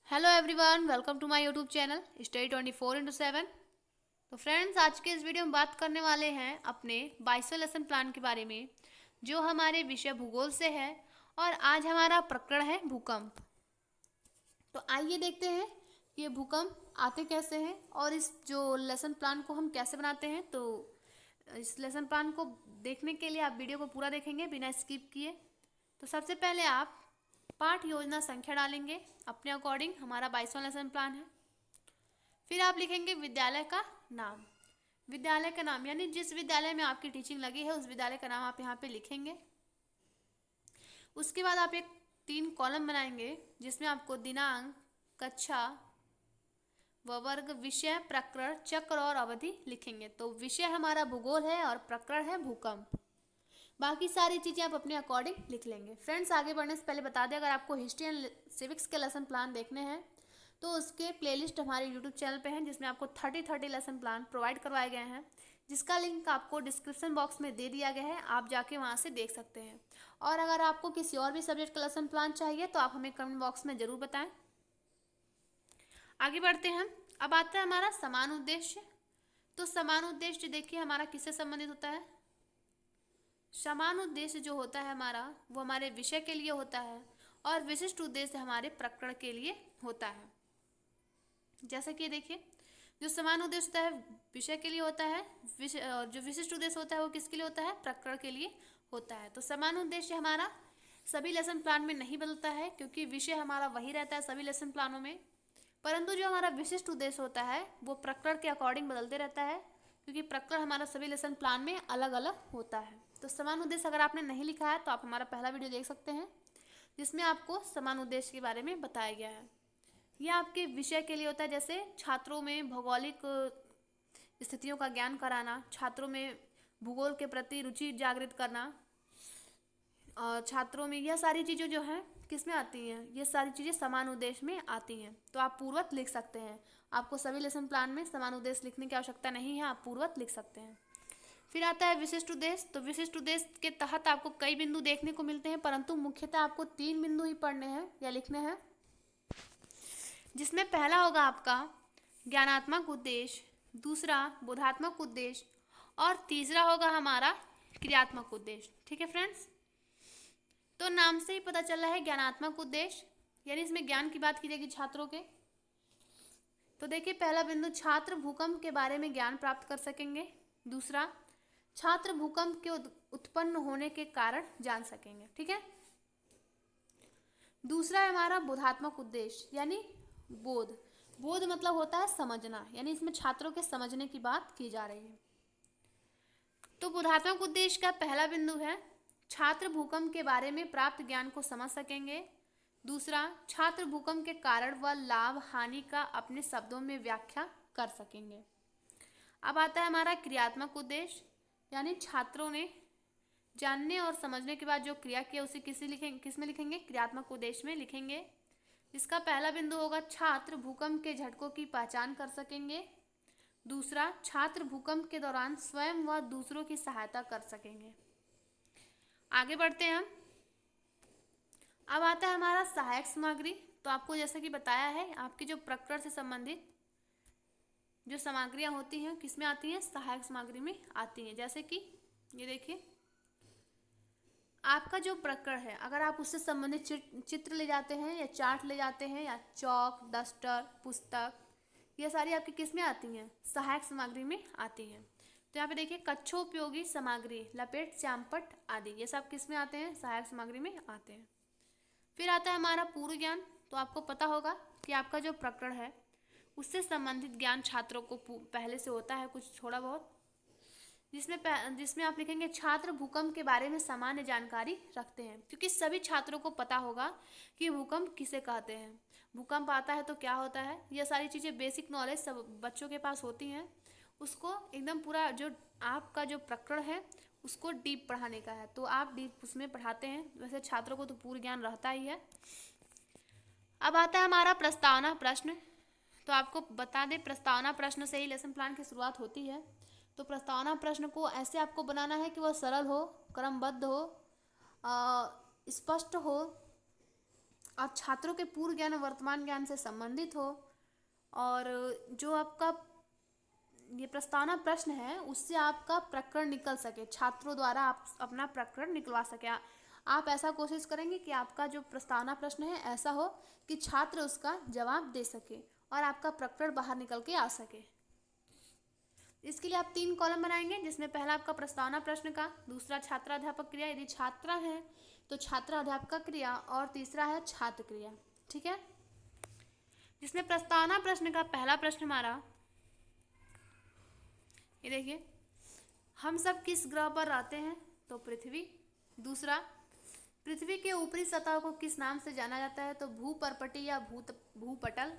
Hello everyone, welcome to my YouTube channel study 24/7। तो friends, आज के इस वीडियो में बात करने वाले हैं अपने 22वें लेसन प्लान के बारे में, जो हमारे विषय भूगोल से है। और आज हमारा प्रकरण है भूकंप। तो आइए देखते हैं कि ये भूकंप आते कैसे हैं और इस जो लेसन प्लान को हम कैसे बनाते हैं। तो इस लेसन प्लान को देखने के लिए आप वीडियो को पूरा देखेंगे बिना स्किप किए। तो सबसे पहले आप पाठ योजना संख्या डालेंगे अपने अकॉर्डिंग। हमारा 22वां लेसन प्लान है। फिर आप लिखेंगे विद्यालय का नाम। विद्यालय का नाम यानी जिस विद्यालय में आपकी टीचिंग लगी है उस विद्यालय का नाम आप यहाँ पे लिखेंगे। उसके बाद आप एक 3 कॉलम बनाएंगे जिसमें आपको दिनांक, कक्षा व वर्ग, विषय, प्रकरण, चक्र और अवधि लिखेंगे। तो विषय हमारा भूगोल है और प्रकरण है भूकंप। बाकी सारी चीज़ें आप अपने अकॉर्डिंग लिख लेंगे। फ्रेंड्स, आगे बढ़ने से पहले बता दें, अगर आपको हिस्ट्री एंड सिविक्स के लेसन प्लान देखने हैं तो उसके प्लेलिस्ट हमारे यूट्यूब चैनल पे हैं, जिसमें आपको 30 लेसन प्लान प्रोवाइड करवाए गए हैं, जिसका लिंक आपको डिस्क्रिप्शन बॉक्स में दे दिया गया है। आप जाके वहाँ से देख सकते हैं। और अगर आपको किसी और भी सब्जेक्ट का लेसन प्लान चाहिए तो आप हमें कमेंट बॉक्स में ज़रूर बताएं। आगे बढ़ते हैं। अब आता है हमारा समान उद्देश्य। तो समान उद्देश्य देखिए हमारा किससे संबंधित होता है। समान उद्देश्य जो होता है हमारा, वो हमारे विषय के लिए होता है और विशिष्ट उद्देश्य हमारे प्रकरण के लिए होता है। जैसे कि देखिए, जो समान उद्देश्य होता है विषय के लिए होता है, और जो विशिष्ट उद्देश्य होता है वो किसके लिए होता है, प्रकरण के लिए होता है। तो समान उद्देश्य हमारा सभी लेसन प्लान में नहीं बदलता है, क्योंकि विषय हमारा वही रहता है सभी लेसन प्लानों में। परंतु जो हमारा विशिष्ट उद्देश्य होता है वो प्रकरण के अकॉर्डिंग बदलते रहता है, क्योंकि प्रकरण हमारा सभी लेसन प्लान में अलग अलग होता है। तो समान उद्देश्य अगर आपने नहीं लिखा है तो आप हमारा पहला वीडियो देख सकते हैं, जिसमें आपको समान उद्देश्य के बारे में बताया गया है। यह आपके विषय के लिए होता है, जैसे छात्रों में भौगोलिक स्थितियों का ज्ञान कराना, छात्रों में भूगोल के प्रति रुचि जागृत करना, और छात्रों में यह सारी चीज़ें जो हैं किस में आती हैं, ये सारी चीज़ें समान उद्देश्य में आती हैं। तो आप पूर्वत लिख सकते हैं। आपको सभी लेसन प्लान में समान उद्देश्य लिखने की आवश्यकता नहीं है, आप पूर्वत लिख सकते हैं। फिर आता है विशिष्ट उद्देश्य। तो विशिष्ट उद्देश्य के तहत आपको कई बिंदु देखने को मिलते हैं, परंतु मुख्यतः आपको 3 बिंदु ही पढ़ने हैं या लिखने हैं, जिसमें पहला होगा आपका ज्ञानात्मक उद्देश्य, दूसरा बोधात्मक उद्देश्य और तीसरा होगा हमारा क्रियात्मक उद्देश्य। ठीक है फ्रेंड्स, तो नाम से ही पता चल रहा है ज्ञानात्मक उद्देश्य, यानी इसमें ज्ञान की बात की जाएगी छात्रों के। तो देखिए, पहला बिंदु, छात्र भूकंप के बारे में ज्ञान प्राप्त कर सकेंगे। दूसरा, छात्र भूकंप के उत्पन्न होने के कारण जान सकेंगे। ठीक है। दूसरा है हमारा बोधात्मक उद्देश्य, यानी बोध। बोध मतलब होता है समझना, यानी इसमें छात्रों के समझने की बात की जा रही है। तो बोधात्मक उद्देश्य का पहला बिंदु है छात्र भूकंप के बारे में प्राप्त ज्ञान को समझ सकेंगे। दूसरा, छात्र भूकंप के कारण व लाभ हानि का अपने शब्दों में व्याख्या कर सकेंगे। अब आता है हमारा क्रियात्मक उद्देश्य, यानी छात्रों ने जानने और समझने के बाद जो क्रिया किया उसे किस में लिखेंगे, क्रियात्मक उद्देश्य में लिखेंगे। इसका पहला बिंदु होगा छात्र भूकंप के झटकों की पहचान कर सकेंगे। दूसरा, छात्र भूकंप के दौरान स्वयं व दूसरों की सहायता कर सकेंगे। आगे बढ़ते हैं हम। अब आता है हमारा सहायक सामग्री। तो आपको जैसा कि बताया है, आपके जो प्रकरण से संबंधित जो सामग्रियां होती हैं किस में आती हैं, सहायक सामग्री में आती हैं। जैसे कि ये देखिए, आपका जो प्रकरण है अगर आप उससे संबंधित चित्र ले जाते हैं या चार्ट ले जाते हैं या चौक, डस्टर, पुस्तक, ये सारी आपकी किस में आती हैं, सहायक सामग्री में आती हैं। तो यहाँ पे देखिए, कक्षोपयोगी सामग्री, लपेट, श्यामपट्ट आदि, ये सब किस में आते हैं, सहायक सामग्री में आते हैं। फिर आता है हमारा पूर्व ज्ञान। तो आपको पता होगा कि आपका जो प्रकरण है उससे संबंधित ज्ञान छात्रों को पहले से होता है कुछ थोड़ा बहुत, जिसमें आप लिखेंगे छात्र भूकंप के बारे में सामान्य जानकारी रखते हैं, क्योंकि सभी छात्रों को पता होगा कि भूकंप किसे कहते हैं, भूकंप आता है तो क्या होता है। ये सारी चीज़ें बेसिक नॉलेज सब बच्चों के पास होती हैं। उसको एकदम पूरा जो आपका जो प्रकरण है उसको डीप पढ़ाने का है, तो आप डीप उसमें पढ़ाते हैं। वैसे छात्रों को तो पूर्ण ज्ञान रहता ही है। अब आता है हमारा प्रस्तावना प्रश्न। तो आपको बता दें, प्रस्तावना प्रश्न से ही लेसन प्लान की शुरुआत होती है। तो प्रस्तावना प्रश्न को ऐसे आपको बनाना है कि वह सरल हो, क्रमबद्ध हो, स्पष्ट हो, और छात्रों के पूर्व ज्ञान और वर्तमान ज्ञान से संबंधित हो, और जो आपका ये प्रस्तावना प्रश्न है उससे आपका प्रकरण निकल सके, छात्रों द्वारा आप अपना प्रकरण निकलवा सके। आप ऐसा कोशिश करेंगे कि आपका जो प्रस्तावना प्रश्न है ऐसा हो कि छात्र उसका जवाब दे सके और आपका प्रकरण बाहर निकल के आ सके। इसके लिए आप 3 कॉलम बनाएंगे, जिसमें पहला आपका प्रस्तावना प्रश्न का, दूसरा छात्राध्यापक क्रिया यदि छात्रा है तो छात्राध्यापक क्रिया, और तीसरा है छात्र क्रिया। ठीक है, जिसमें प्रस्तावना प्रश्न का पहला प्रश्न हमारा ये देखिए, हम सब किस ग्रह पर रहते हैं, तो पृथ्वी। दूसरा, पृथ्वी के ऊपरी सतह को किस नाम से जाना जाता है, तो भूपर्पटी या भूपटल।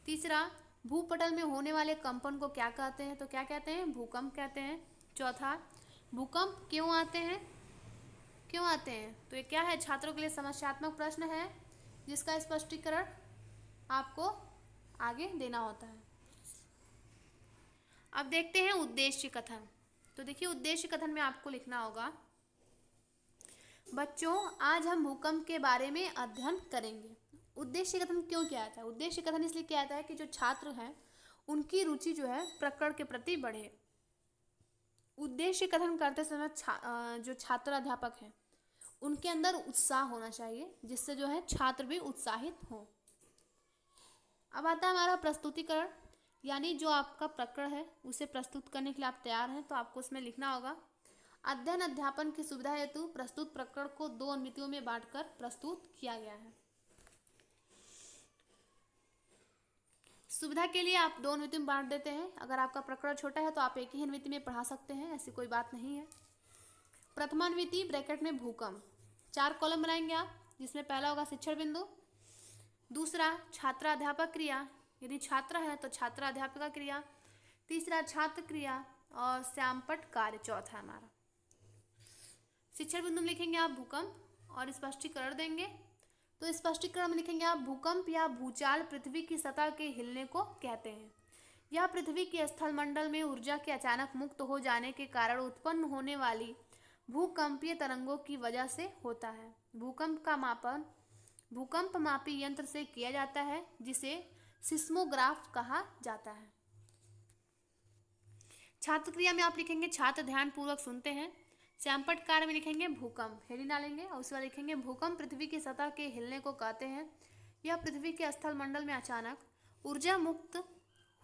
तीसरा, भूपटल में होने वाले कंपन को क्या कहते हैं, तो क्या कहते हैं, भूकंप कहते हैं। चौथा, भूकंप क्यों आते हैं, क्यों आते हैं, तो ये क्या है, छात्रों के लिए समस्यात्मक प्रश्न है जिसका स्पष्टीकरण आपको आगे देना होता है। अब देखते हैं उद्देश्य कथन। तो देखिए, उद्देश्य कथन में आपको लिखना होगा, बच्चों आज हम भूकंप के बारे में अध्ययन करेंगे। उद्देश्य कथन क्यों किया जाता है, उद्देश्य कथन इसलिए किया जाता है कि जो छात्र हैं उनकी रुचि जो है प्रकरण के प्रति बढ़े। उद्देश्य कथन करते समय जो छात्र अध्यापक हैं उनके अंदर उत्साह होना चाहिए, जिससे जो है छात्र भी उत्साहित हो। अब आता है हमारा प्रस्तुतिकरण, यानी जो आपका प्रकरण है उसे प्रस्तुत करने के लिए आप तैयार हैं, तो आपको उसमें लिखना होगा, अध्ययन अध्यापन की सुविधा हेतु प्रस्तुत प्रकरण को 2 अनुमितियों में बांटकर प्रस्तुत किया गया है। सुविधा के लिए आप 2 अनुमिति में बांट देते हैं। अगर आपका प्रकरण छोटा है तो आप एक ही अनुमिति में पढ़ा सकते हैं, ऐसी कोई बात नहीं है। प्रथमानुमिति ब्रैकेट में भूकंप, 4 कॉलम बनाएंगे आप, जिसमें पहला होगा शिक्षण बिंदु, दूसरा छात्राध्यापक क्रिया यदि छात्र है तो छात्राध्यापक क्रिया, तीसरा छात्र क्रिया, और श्यामपट्ट कार्य चौथा हमारा। शिक्षण बिंदु में लिखेंगे आप भूकंप और स्पष्टीकरण देंगे, तो स्पष्टीकरण में लिखेंगे आप, भूकंप या भूचाल पृथ्वी की सतह के हिलने को कहते हैं। यह पृथ्वी के स्थल मंडल में ऊर्जा के अचानक मुक्त हो जाने के कारण उत्पन्न होने वाली भूकंपीय तरंगों की वजह से होता है। भूकंप का मापन भूकंप मापी यंत्र से किया जाता है, जिसे सिस्मोग्राफ कहा जाता है। छात्र क्रिया में आप लिखेंगे, छात्र ध्यान पूर्वक सुनते हैं। श्यामपट्ट कार्य में लिखेंगे भूकंप, हेडिंग डालेंगे और उसके बाद लिखेंगे, भूकंप पृथ्वी की सतह के हिलने को कहते हैं। यह पृथ्वी के स्थल मंडल में अचानक ऊर्जा मुक्त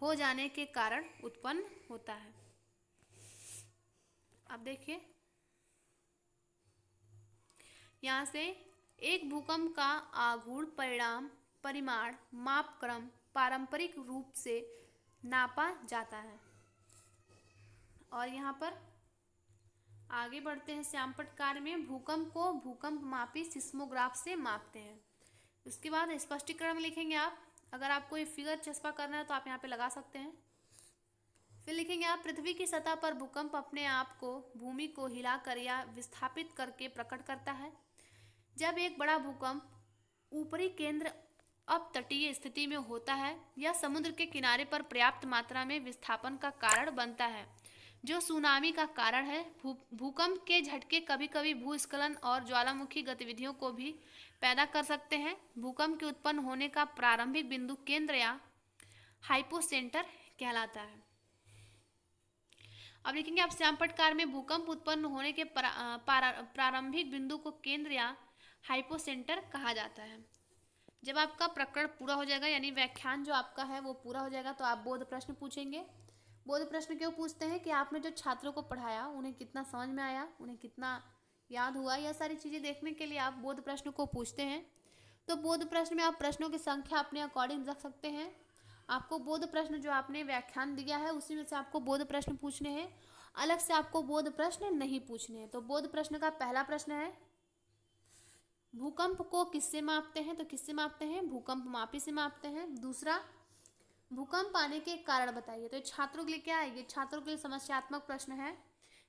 हो जाने के कारण उत्पन्न होता है। अब देखिए, यहाँ से एक भूकंप का आघूर्ण परिमाण मापक्रम पारंपरिक रूप से नापा जाता है। और यहाँ पर आगे बढ़ते हैं, श्यामपट्ट कार्य में भूकंप को भूकंप मापी सिस्मोग्राफ से मापते हैं। उसके बाद स्पष्टीकरण में लिखेंगे आप, अगर आपको ये फिगर चस्पा करना है तो आप यहाँ पे लगा सकते हैं। फिर लिखेंगे आप, पृथ्वी की सतह पर भूकंप अपने आप को भूमि को हिलाकर या विस्थापित करके प्रकट करता है। जब एक बड़ा भूकंप ऊपरी केंद्र अपतटीय स्थिति में होता है या समुद्र के किनारे पर पर्याप्त मात्रा में विस्थापन का कारण बनता है, जो सुनामी का कारण है। भूकंप के झटके कभी कभी भूस्खलन और ज्वालामुखी गतिविधियों को भी पैदा कर सकते हैं। भूकंप के उत्पन्न होने का प्रारंभिक बिंदु केंद्र या हाइपोसेंटर कहलाता है। अब लिखेंगे आप, श्यामपट्ट कार्य में भूकंप उत्पन्न होने के प्रारंभिक बिंदु को केंद्र या हाइपोसेंटर कहा जाता है। जब आपका प्रकरण पूरा हो जाएगा, यानी व्याख्यान जो आपका है वो पूरा हो जाएगा, तो आप बोध प्रश्न पूछेंगे। बोध प्रश्न क्यों पूछते हैं कि आपने जो छात्रों को पढ़ाया उन्हें कितना समझ में आया, उन्हें कितना याद हुआ, यह सारी चीज़ें देखने के लिए आप बोध प्रश्न को पूछते हैं। तो बोध प्रश्न में आप प्रश्नों की संख्या अपने अकॉर्डिंग रख सकते हैं। आपको बोध प्रश्न जो आपने व्याख्यान दिया है उसी में से आपको बोध प्रश्न पूछने हैं, अलग से आपको बोध प्रश्न नहीं पूछने हैं। तो बोध प्रश्न का पहला प्रश्न है, भूकंप को किससे मापते हैं, तो किससे मापते हैं, भूकंप मापी से मापते हैं। दूसरा, भूकंप आने के कारण बताइए। तो छात्रों के लिए क्या है, ये छात्रों के लिए समस्यात्मक प्रश्न है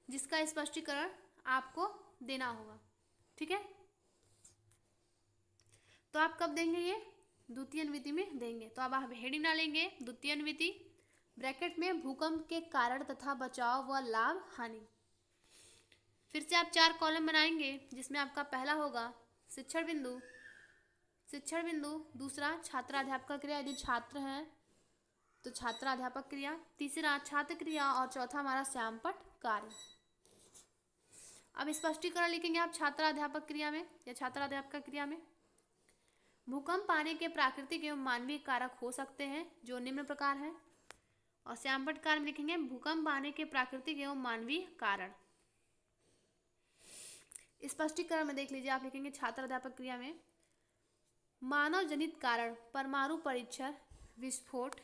जिसका स्पष्टीकरण आपको देना होगा। ठीक है, तो आप कब देंगे, ये द्वितीय अनुमिति में देंगे। तो अब आप हेडिंग डालेंगे, द्वितीय अनुमिति ब्रैकेट में भूकंप के कारण तथा बचाव व लाभ हानि। फिर से आप 4 कॉलम बनाएंगे, जिसमें आपका पहला होगा शिक्षण बिंदु, शिक्षण बिंदु, दूसरा छात्र अध्यापक क्रिया, यदि छात्र हैं तो छात्र अध्यापक क्रिया, तीसरा छात्र क्रिया और चौथा हमारा श्यामपट्ट कार्य। अब स्पष्टीकरण लिखेंगे आप छात्र अध्यापक क्रिया में या छात्र अध्यापक क्रिया में। भूकंप आने के प्राकृतिक एवं मानवीय कारक हो सकते हैं जो निम्न प्रकार हैं। और श्यामपट्ट कार्य में लिखेंगे भूकंप आने के प्राकृतिक एवं मानवीय कारण। स्पष्टीकरण में देख लीजिए, आप लिखेंगे छात्र अध्यापक क्रिया में मानव जनित कारण, परमाणु परीक्षण, विस्फोट,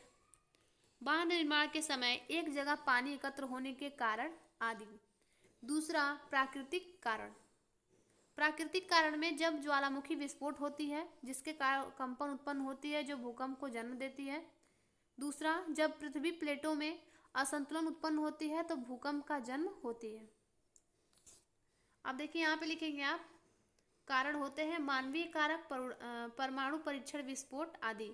बांध निर्माण के समय एक जगह पानी एकत्र होने के कारण आदि। दूसरा प्राकृतिक कारण, प्राकृतिक कारण में जब ज्वालामुखी विस्फोट होती है जिसके कारण कंपन उत्पन्न होती है जो भूकंप को जन्म देती है। दूसरा जब पृथ्वी प्लेटों में असंतुलन उत्पन्न होती है तो भूकंप का जन्म होती है। अब देखिए यहाँ पे लिखेंगे आप कारण होते हैं मानवीय कारक, परमाणु परीक्षण, विस्फोट आदि।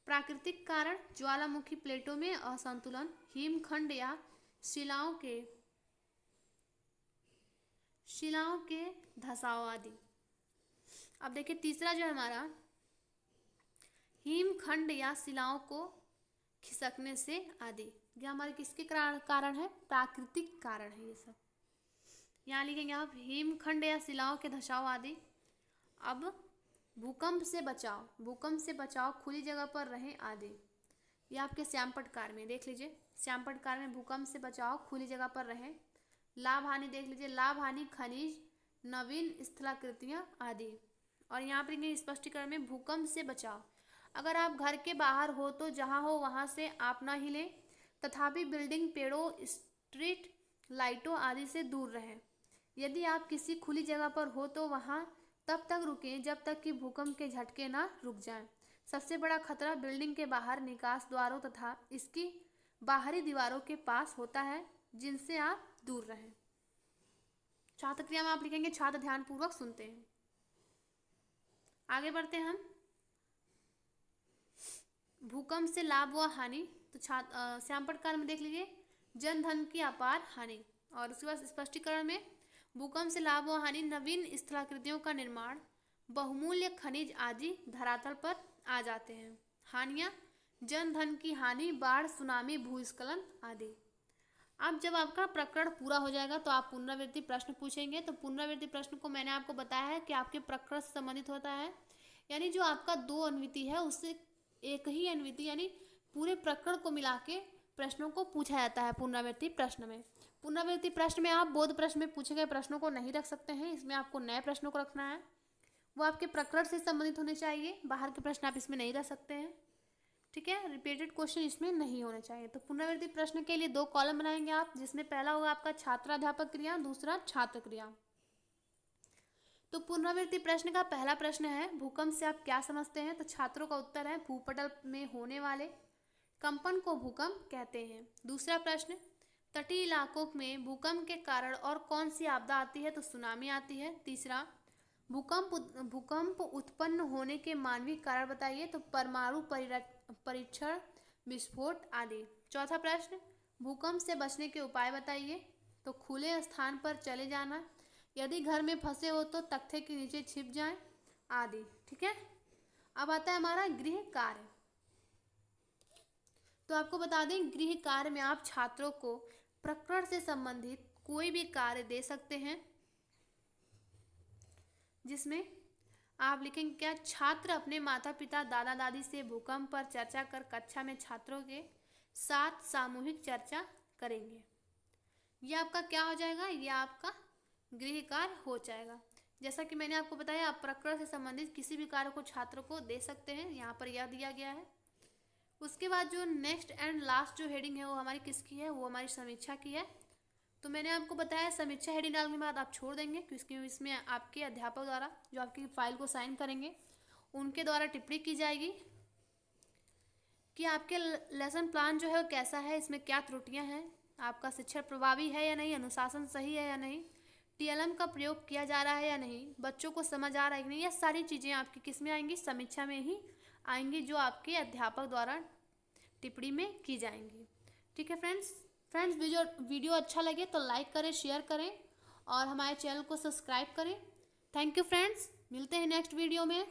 प्राकृतिक कारण ज्वालामुखी प्लेटों में असंतुलन, हिमखंड या शिलाओं के धसाव आदि। अब देखिए तीसरा जो हमारा हिमखंड या शिलाओं को खिसकने से आदि, ये हमारे किसके कारण है? प्राकृतिक कारण है ये सब। यहाँ लिखेंगे आप हिमखंड या शिलाओं के धसाव आदि। अब भूकंप से बचाव, खुली जगह पर रहें आदि। ये आपके श्यामपट्ट कार्य में देख लीजिए, श्यामपट्ट कार्य में भूकंप से बचाव, खुली जगह पर रहें। लाभ हानि देख लीजिए, लाभ हानि खनिज, नवीन स्थलाकृतियाँ आदि। और यहाँ पर स्पष्टीकरण में भूकंप से बचाव, अगर आप घर के बाहर हो तो जहाँ हो वहाँ से आप ना हिलें, तथापि बिल्डिंग, पेड़ों, स्ट्रीट लाइटों आदि से दूर रहें। यदि आप किसी खुली जगह पर हो तो वहाँ तब तक रुकें जब तक कि भूकंप के झटके ना रुक जाएं। सबसे बड़ा खतरा बिल्डिंग के बाहर निकास द्वारों तथा इसकी बाहरी दीवारों के पास होता है जिनसे आप दूर रहें। छात्र क्रिया में आप लिखेंगे छात्र ध्यानपूर्वक सुनते हैं। आगे बढ़ते हैं हम। भूकंप से लाभ व हानि, तो श्यामपट्ट कार्य में देख लीजिए जन धन की अपार हानि। और उसके बाद स्पष्टीकरण में भूकंप से लाभ व हानि, नवीन स्थलाकृतियों का निर्माण, बहुमूल्य खनिज आदि धरातल पर आ जाते हैं। हानियाँ जन धन की हानि, बाढ़, सुनामी, भूस्खलन आदि। अब जब आपका प्रकरण पूरा हो जाएगा तो आप पुनरावृत्ति प्रश्न पूछेंगे। तो पुनरावृत्ति प्रश्न को मैंने आपको बताया है कि आपके प्रकरण से संबंधित होता है, यानी जो आपका 2 अन्विति है उससे एक ही अन्विति यानी पूरे प्रकरण को मिला के प्रश्नों को पूछा जाता है पुनरावृत्ति प्रश्न में। पुनरावृत्ति प्रश्न में आप बोध प्रश्न में पूछे गए प्रश्नों को नहीं रख सकते हैं, इसमें आपको नए प्रश्नों को रखना है, वो आपके प्रकरण से संबंधित होने चाहिए। बाहर के प्रश्न आप इसमें नहीं रख सकते हैं, ठीक है। रिपीटेड क्वेश्चन इसमें नहीं होने चाहिए। तो पुनरावृत्ति प्रश्न के लिए 2 कॉलम बनाएंगे आप, जिसमें पहला होगा आपका छात्राध्यापक क्रिया, दूसरा छात्र क्रिया। तो पुनरावृत्ति प्रश्न का पहला प्रश्न है भूकंप से आप क्या समझते हैं? तो छात्रों का उत्तर है भूपटल में होने वाले कंपन को भूकंप कहते हैं। दूसरा प्रश्न तटीय इलाकों में भूकंप के कारण और कौन सी आपदा आती है? तो सुनामी आती है। तीसरा भूकंप उत्पन्न होने के मानवीय कारण बताइए? तो परमाणु परीक्षण, विस्फोट आदि। चौथा प्रश्न भूकंप से बचने के उपाय बताइए? तो खुले स्थान पर चले जाना, यदि घर में फंसे हो तो तख्ते के नीचे छिप जाएं आदि, ठीक है। अब आता है हमारा गृह कार्य। तो आपको बता दें गृह कार्य में आप छात्रों को प्रकरण से संबंधित कोई भी कार्य दे सकते हैं, जिसमें आप लिखेंगे क्या? छात्र अपने माता पिता, दादा दादी से भूकंप पर चर्चा कर कक्षा में छात्रों के साथ सामूहिक चर्चा करेंगे। ये आपका क्या हो जाएगा? ये आपका गृह कार्य हो जाएगा। जैसा कि मैंने आपको बताया, आप प्रकरण से संबंधित किसी भी कार्य को छात्रों को दे सकते हैं, यहाँ पर यह दिया गया है। उसके बाद जो नेक्स्ट एंड लास्ट जो हेडिंग है वो हमारी किसकी है? वो हमारी समीक्षा की है। तो मैंने आपको बताया समीक्षा हेडिंग डालने के बाद आप छोड़ देंगे, क्योंकि इसमें आपके अध्यापक द्वारा जो आपकी फाइल को साइन करेंगे उनके द्वारा टिप्पणी की जाएगी कि आपके लेसन प्लान जो है वो कैसा है, इसमें क्या त्रुटियां हैं, आपका शिक्षण प्रभावी है या नहीं, अनुशासन सही है या नहीं, टीएलएम का प्रयोग किया जा रहा है या नहीं, बच्चों को समझ आ रहा है कि नहीं। ये सारी चीज़ें आपकी किस में आएंगी? समीक्षा में ही आएंगी, जो आपके अध्यापक द्वारा टिप्पणी में की जाएंगी, ठीक है फ्रेंड्स। वीडियो अच्छा लगे तो लाइक करें, शेयर करें और हमारे चैनल को सब्सक्राइब करें। थैंक यू फ्रेंड्स, मिलते हैं नेक्स्ट वीडियो में।